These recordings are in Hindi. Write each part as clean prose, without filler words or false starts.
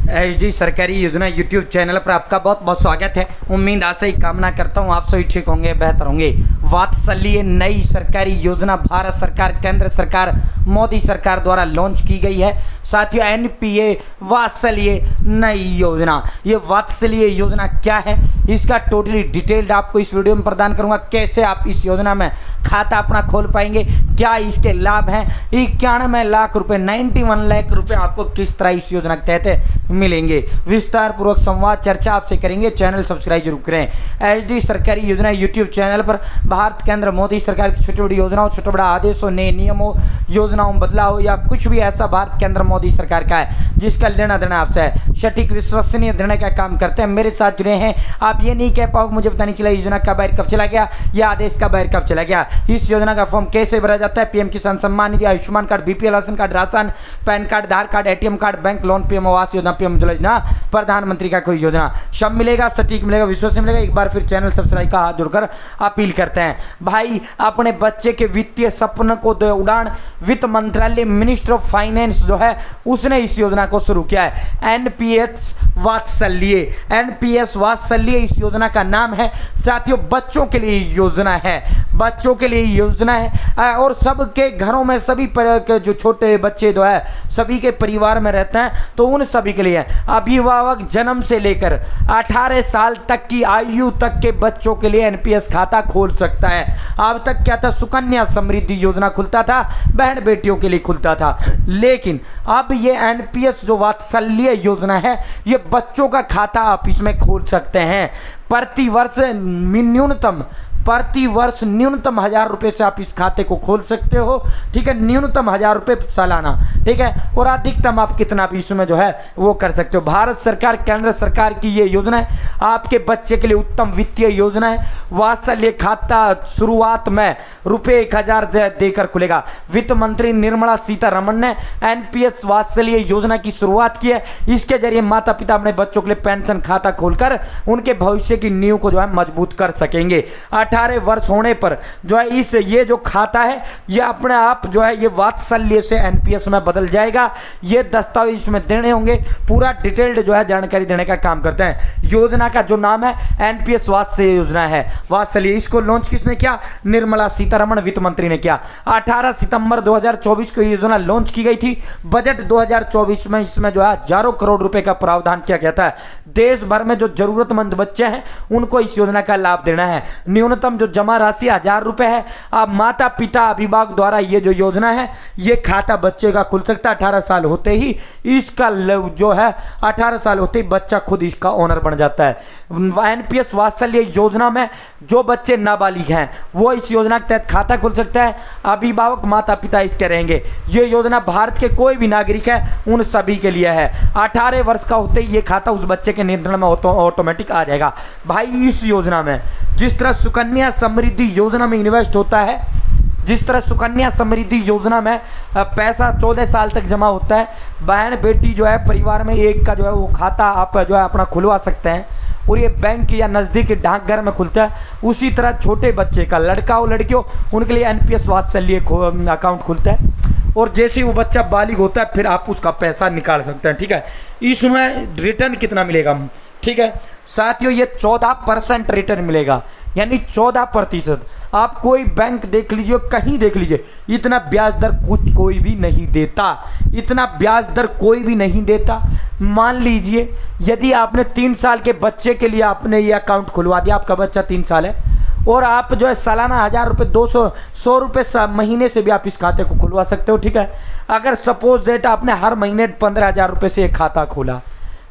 एचडी सरकारी योजना यूट्यूब चैनल पर आपका बहुत बहुत स्वागत है। उम्मीद आशा ही कामना करता हूँ आप सभी ठीक होंगे, बेहतर होंगे। वात्सल्य नई सरकारी योजना भारत सरकार, केंद्र सरकार, मोदी सरकार द्वारा लॉन्च की गई है। साथियों, एनपीए वात्सल्य नई योजना, ये वात्सल्य योजना क्या है इसका टोटली डिटेल्ड आपको इस वीडियो में प्रदान करूंगा। कैसे आप इस योजना में खाता अपना खोल पाएंगे, क्या इसके लाभ हैं। 91 लाख रुपए, 91 लाख रुपए आपको किस तरह इस योजना के तहत मिलेंगे, विस्तार पूर्वक संवाद चर्चा आपसे करेंगे। चैनल सब्सक्राइब जरूर करें। एचडी सरकारी योजना यूट्यूब चैनल पर भारत केंद्र मोदी सरकार की छोटी बड़ी योजनाओं, छोटे बड़ा आदेशों, नए नियमों, योजनाओं बदलाव या कुछ भी ऐसा भारत केंद्र मोदी सरकार का है जिसका लेना देना आपसे है, सटीक विश्वसनीय देने का काम करते हैं। मेरे साथ जुड़े हैं, आप ये नहीं कह पाओगे मुझे पता नहीं चला योजना का बाहर कब चला गया या आदेश का बाहर कब चला गया। इस योजना का फॉर्म कैसे भरा जाता है, PM Kisan Samman Nidhi, Ayushman card, BPL ration card, ration, PAN card, Aadhaar card, ATM card, bank loan, PM Awas Yojana, PM Ujjwala योजना, प्रधानमंत्री का कोई योजना, सब मिलेगा, सटीक मिलेगा, विश्वसनीय मिलेगा। एक बार फिर चैनल सब्सक्राइब का हाथ जोड़कर अपील करते हैं। भाई, अपने बच्चे के वित्तीय सपने को दे उड़ान, वित्त मंत्रालय, मिनिस्टर ऑफ फाइनेंस जो है उसने इस योजना को शुरू किया है। एनपीएस वात्सल्य, एनपीएस वात्सल्य इस योजना का नाम है। साथियों, बच्चों के लिए योजना है, बच्चों के लिए योजना है और सबके घरों में सभी के जो छोटे बच्चे जो है सभी के परिवार में रहते हैं तो उन सभी के लिए अभिभावक जन्म से लेकर 18 साल तक की आयु तक के बच्चों के लिए एनपीएस खाता खोल सकता है। अब तक क्या था, सुकन्या समृद्धि योजना खुलता था, बहन बेटियों के लिए खुलता था, लेकिन अब ये एनपीएस जो वात्सल्य योजना है ये बच्चों का खाता आप इसमें खोल सकते हैं। प्रति वर्ष न्यूनतम 1000 रुपये से आप इस खाते को खोल सकते हो, ठीक है। न्यूनतम 1000 रुपये सालाना, ठीक है, और अधिकतम आप कितना भी इसमें जो है वो कर सकते हो। भारत सरकार, केंद्र सरकार की ये योजना है, आपके बच्चे के लिए उत्तम वित्तीय योजना है। वात्सल्य खाता शुरुआत में रुपये 1000 देकर खुलेगा। वित्त मंत्री निर्मला सीतारमण ने एनपीएस वात्सल्य योजना की शुरुआत की है। इसके जरिए माता पिता अपने बच्चों के लिए पेंशन खाता खोलकर उनके भविष्य की नींव को जो है मजबूत कर सकेंगे। 18 वर्ष होने पर जो है ये जो खाता है ये अपने आप जो है ये वात्सल्य से एनपीएस में बदल जाएगा। ये दस्तावेज इसमें देने होंगे, पूरा डिटेल्ड जो है जानकारी देने का काम करते हैं। योजना का जो नाम है एनपीएस वात्सल्य योजना है। वात्सल्य इसको लॉन्च किसने किया, निर्मला सीतारमण वित्त मंत्री ने किया। 18 सितंबर 2024 को योजना लॉन्च की गई थी। बजट 2024 में इसमें जो है हजारों करोड़ रुपए का प्रावधान किया गया था। देश भर में जो जरूरतमंद बच्चे हैं उनको इस योजना का लाभ देना है। न्यूनतम जो जमा राशि 1000 रुपए है। अब माता पिता अभिभावक द्वारा ये जो योजना है ये खाता बच्चे का खुल सकता है। 18 साल होते ही इसका जो है 18 साल होते ही बच्चा खुद इसका ओनर बन जाता है। एनपीएस वात्सल्य योजना में जो बच्चे नाबालिग हैं वो इस योजना के तहत खाता खुल सकता है। अभिभावक माता पिता इसके रहेंगे। ये योजना भारत के कोई भी नागरिक है उन सभी के लिए है। 18 वर्ष का होते ही ये खाता उस बच्चे के नियंत्रण में ऑटोमेटिक आ जाएगा। भाई, इस योजना में जिस तरह सुकन्या समृद्धि योजना में इन्वेस्ट होता है, जिस तरह सुकन्या समृद्धि योजना में पैसा 14 साल तक जमा होता है, बहन बेटी जो है परिवार में एक का जो है वो खाता आप जो है अपना खुलवा सकते हैं और ये बैंक या नज़दीक डाकघर में खुलता है। उसी तरह छोटे बच्चे का, लड़का हो लड़की हो, उनके लिए एनपीएस वात्सल्य अकाउंट खुलता है और जैसे ही वो बच्चा बालिग होता है फिर आप उसका पैसा निकाल सकते हैं, ठीक है। इसमें रिटर्न कितना मिलेगा, ठीक है साथियों, ये 14% रिटर्न मिलेगा, यानी 14%। आप कोई बैंक देख लीजिए, कहीं देख लीजिए, इतना ब्याज दर कोई भी नहीं देता, इतना ब्याज दर कोई भी नहीं देता। मान लीजिए यदि आपने 3 साल के बच्चे के लिए आपने ये अकाउंट खुलवा दिया, आपका बच्चा 3 साल है और आप जो है सालाना 1000 रुपये, 100 रुपये महीने से भी आप इस खाते को खुलवा सकते हो, ठीक है। अगर सपोज डेट आपने हर महीने 15,000 रुपये से एक खाता खोला,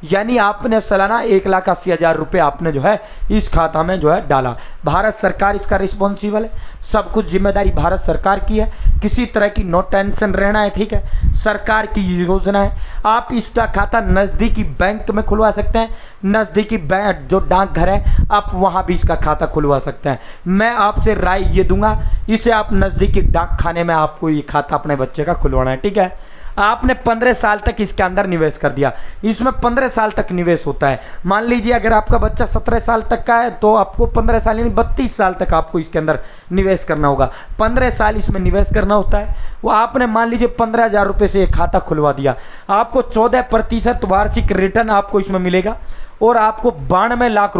यानी आपने सालाना 1,80,000 रुपये आपने जो है इस खाता में जो है डाला। भारत सरकार इसका रिस्पॉन्सिबल है, सब कुछ जिम्मेदारी भारत सरकार की है, किसी तरह की नो टेंशन रहना है, ठीक है। सरकार की योजना है। आप इसका खाता नज़दीकी बैंक में खुलवा सकते हैं, नज़दीकी बैंक जो डाकघर है आप वहाँ भी इसका खाता खुलवा सकते हैं। मैं आपसे राय ये दूंगा, इसे आप नज़दीकी डाक खाने में आपको ये खाता अपने बच्चे का खुलवाना है, ठीक है। आपने 15 साल तक इसके अंदर निवेश कर दिया। इसमें 15 साल तक निवेश होता है। मान लीजिए अगर आपका बच्चा 17 साल तक का है तो आपको 15 साल यानी 32 साल तक आपको इसके अंदर निवेश करना होगा। 15 साल इसमें निवेश करना होता है। वो आपने मान लीजिए 15,000 रुपये से एक खाता खुलवा दिया, आपको 14% वार्षिक रिटर्न आपको इसमें मिलेगा और आपको 92 लाख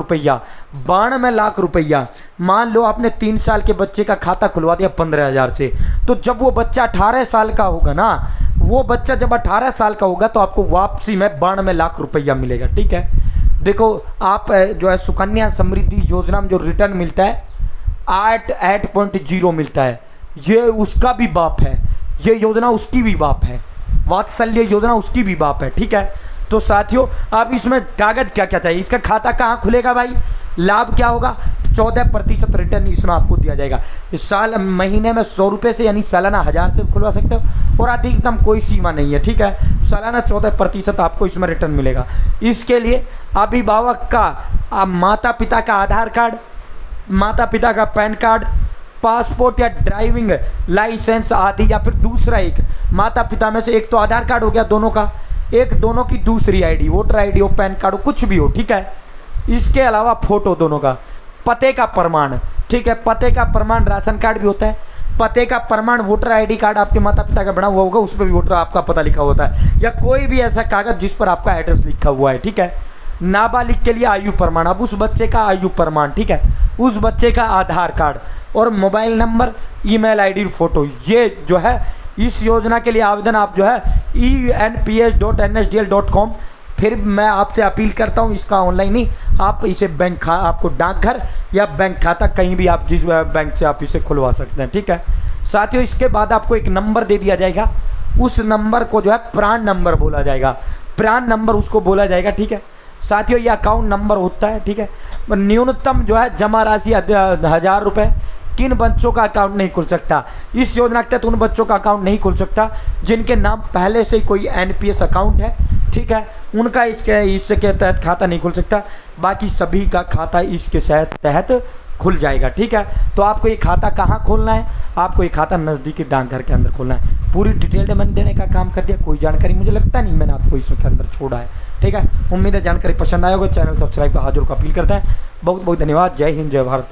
रुपया मान लो आपने 3 साल के बच्चे का खाता खुलवा दिया 15,000 से, तो जब वो बच्चा 18 साल का होगा ना, वो बच्चा जब 18 साल का होगा तो आपको वापसी में 92 लाख रुपया मिलेगा। ठीक है, देखो आप जो है सुकन्या समृद्धि योजना में जो रिटर्न मिलता है 8.0 मिलता है, ये उसका भी बाप है, ये योजना उसकी भी बाप है, वात्सल्य योजना उसकी भी बाप है। ठीक है, तो साथियों अब इसमें कागज क्या क्या चाहिए, इसका खाता कहाँ खुलेगा भाई, लाभ क्या होगा, 14% रिटर्न इसमें आपको दिया जाएगा। इस साल महीने में 100 रुपये से यानी सालाना 1000 से खुलवा सकते हो और अधिकतम कोई सीमा नहीं है। ठीक है, सालाना 14% आपको इसमें रिटर्न मिलेगा। इसके लिए अभिभावक का माता पिता का आधार कार्ड, माता पिता का पैन कार्ड, पासपोर्ट या ड्राइविंग लाइसेंस आदि, या फिर दूसरा एक माता पिता में से एक तो आधार कार्ड हो गया दोनों का, एक दोनों की दूसरी आईडी, वोटर आईडी हो, पैन कार्ड हो, कुछ भी हो। ठीक है, इसके अलावा फोटो दोनों का, पते का प्रमाण। ठीक है, पते का प्रमाण राशन कार्ड भी होता है, पते का प्रमाण वोटर आईडी कार्ड आपके माता पिता का बना हुआ होगा, उस पर भी वोटर आपका पता लिखा होता है, या कोई भी ऐसा कागज जिस पर आपका एड्रेस लिखा हुआ है। ठीक है, नाबालिग के लिए आयु प्रमाण, अब उस बच्चे का आयु प्रमाण। ठीक है, उस बच्चे का आधार कार्ड और mobile number, email ID, photo, ये जो है इस योजना के लिए आवेदन आप जो है enps.nsdl.com, फिर मैं आपसे अपील करता हूँ इसका ऑनलाइन ही आप इसे बैंक आपको डाकघर या बैंक खाता कहीं भी आप जिस बैंक से आप इसे खुलवा सकते हैं। ठीक है साथियों, इसके बाद आपको एक नंबर दे दिया जाएगा, उस नंबर को जो है प्राण नंबर बोला जाएगा, प्राण नंबर उसको बोला जाएगा। ठीक है साथियों, ये अकाउंट नंबर होता है। ठीक है, न्यूनतम जो है जमा राशि 1000 रुपये। किन बच्चों का अकाउंट नहीं खुल सकता इस योजना के तहत, उन बच्चों का अकाउंट नहीं खुल सकता जिनके नाम पहले से कोई एनपीएस अकाउंट है। ठीक है, उनका इसके तहत खाता नहीं खुल सकता, बाकी सभी का खाता इसके तहत खुल जाएगा। ठीक है, तो आपको ये खाता कहाँ खोलना है, आपको ये खाता नज़दीकी डाकघर के अंदर खोलना है। पूरी डिटेल मैंने देने का काम कर दिया, कोई जानकारी मुझे लगता नहीं मैंने आपको इसके अंदर छोड़ा है। ठीक है, उम्मीद है जानकारी पसंद आया होगा। चैनल सब्सक्राइब का हाजिर को अपील करता है। बहुत बहुत धन्यवाद। जय हिंद, जय भारत।